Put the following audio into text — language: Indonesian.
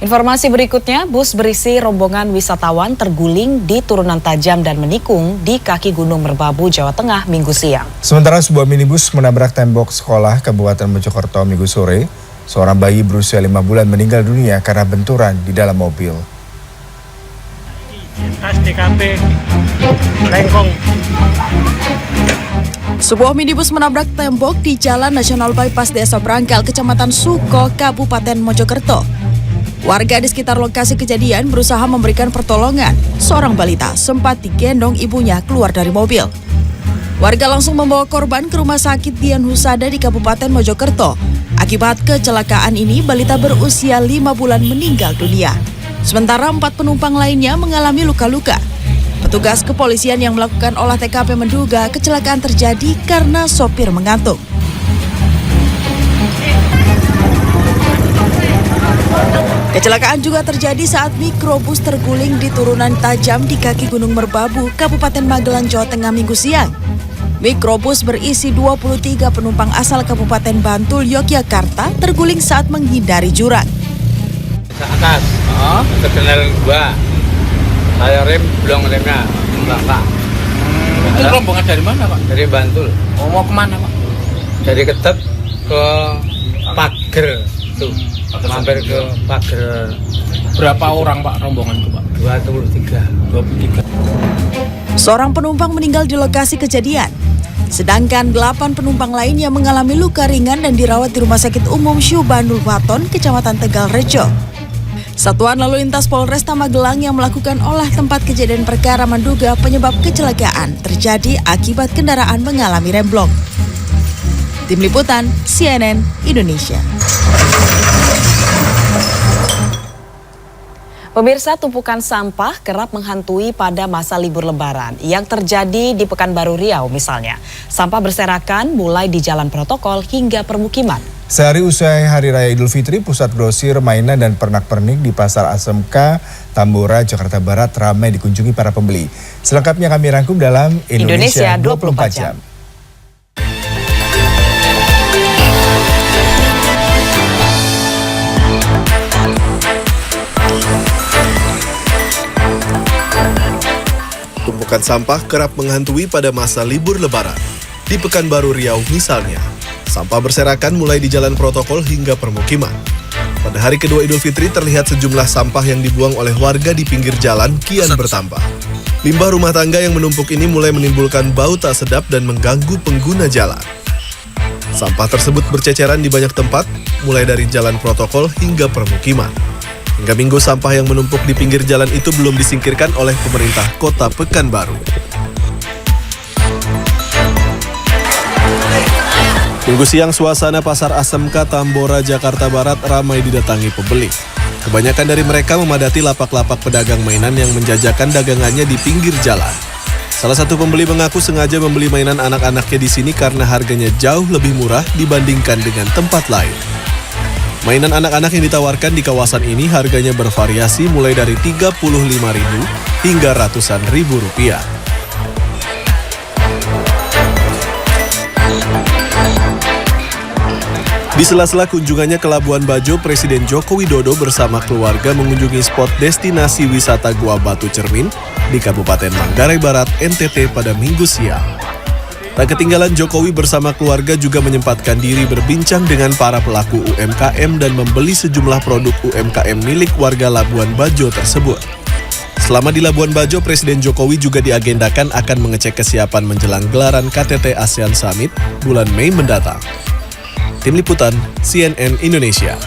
Informasi berikutnya, bus berisi rombongan wisatawan terguling di turunan tajam dan menikung di kaki Gunung Merbabu, Jawa Tengah, Minggu siang. Sementara sebuah minibus menabrak tembok sekolah Kabupaten Mojokerto Minggu sore. Seorang bayi berusia 5 bulan meninggal dunia karena benturan di dalam mobil. Sebuah minibus menabrak tembok di Jalan Nasional Bypass Desa Brangkal, Kecamatan Suko, Kabupaten Mojokerto. Warga di sekitar lokasi kejadian berusaha memberikan pertolongan. Seorang balita sempat digendong ibunya keluar dari mobil. Warga langsung membawa korban ke Rumah Sakit Dian Husada di Kabupaten Mojokerto. Akibat kecelakaan ini, balita berusia 5 bulan meninggal dunia. Sementara 4 penumpang lainnya mengalami luka-luka. Petugas kepolisian yang melakukan olah TKP menduga kecelakaan terjadi karena sopir mengantuk. Kecelakaan juga terjadi saat mikrobus terguling di turunan tajam di kaki Gunung Merbabu, Kabupaten Magelang, Jawa Tengah, Minggu siang. Mikrobus berisi 23 penumpang asal Kabupaten Bantul, Yogyakarta terguling saat menghindari jurang. Ke atas, terkenal gua. Saya rem, belum remnya, Pak. Itu rombongan dari mana, Pak? Dari Bantul. Oh, mau kemana, Pak? Dari Ketep ke Pager, tuh. Mampir ke Pager. Berapa orang, Pak, rombongan itu, Pak? 23. Seorang penumpang meninggal di lokasi kejadian. Sedangkan 8 penumpang lainnya mengalami luka ringan dan dirawat di Rumah Sakit Umum Syubanul Waton, Kecamatan Tegal Rejo. Satuan Lalu Lintas Polresta Magelang yang melakukan olah tempat kejadian perkara menduga penyebab kecelakaan terjadi akibat kendaraan mengalami remblong. Tim Liputan CNN Indonesia. Pemirsa, tumpukan sampah kerap menghantui pada masa libur Lebaran yang terjadi di Pekanbaru Riau misalnya. Sampah berserakan mulai di jalan protokol hingga permukiman. Sehari usai Hari Raya Idul Fitri, pusat grosir, mainan dan pernak-pernik di Pasar ASMK Tambora, Jakarta Barat ramai dikunjungi para pembeli. Selengkapnya kami rangkum dalam Indonesia 24 Jam. Tumpukan sampah kerap menghantui pada masa libur Lebaran. Di Pekanbaru Riau misalnya, sampah berserakan mulai di jalan protokol hingga permukiman. Pada hari kedua Idul Fitri terlihat sejumlah sampah yang dibuang oleh warga di pinggir jalan kian bertambah. Limbah rumah tangga yang menumpuk ini mulai menimbulkan bau tak sedap dan mengganggu pengguna jalan. Sampah tersebut berceceran di banyak tempat, mulai dari jalan protokol hingga permukiman. Hingga Minggu, sampah yang menumpuk di pinggir jalan itu belum disingkirkan oleh pemerintah Kota Pekanbaru. Minggu siang, suasana Pasar ASMK Tambora, Jakarta Barat ramai didatangi pembeli. Kebanyakan dari mereka memadati lapak-lapak pedagang mainan yang menjajakan dagangannya di pinggir jalan. Salah satu pembeli mengaku sengaja membeli mainan anak-anaknya di sini karena harganya jauh lebih murah dibandingkan dengan tempat lain. Mainan anak-anak yang ditawarkan di kawasan ini harganya bervariasi mulai dari Rp35.000 hingga ratusan ribu rupiah. Di sela-sela kunjungannya ke Labuan Bajo, Presiden Joko Widodo bersama keluarga mengunjungi spot destinasi wisata Gua Batu Cermin di Kabupaten Manggarai Barat, NTT pada Minggu siang. Tak ketinggalan, Jokowi bersama keluarga juga menyempatkan diri berbincang dengan para pelaku UMKM dan membeli sejumlah produk UMKM milik warga Labuan Bajo tersebut. Selama di Labuan Bajo, Presiden Jokowi juga diagendakan akan mengecek kesiapan menjelang gelaran KTT ASEAN Summit bulan Mei mendatang. Tim Liputan CNN Indonesia.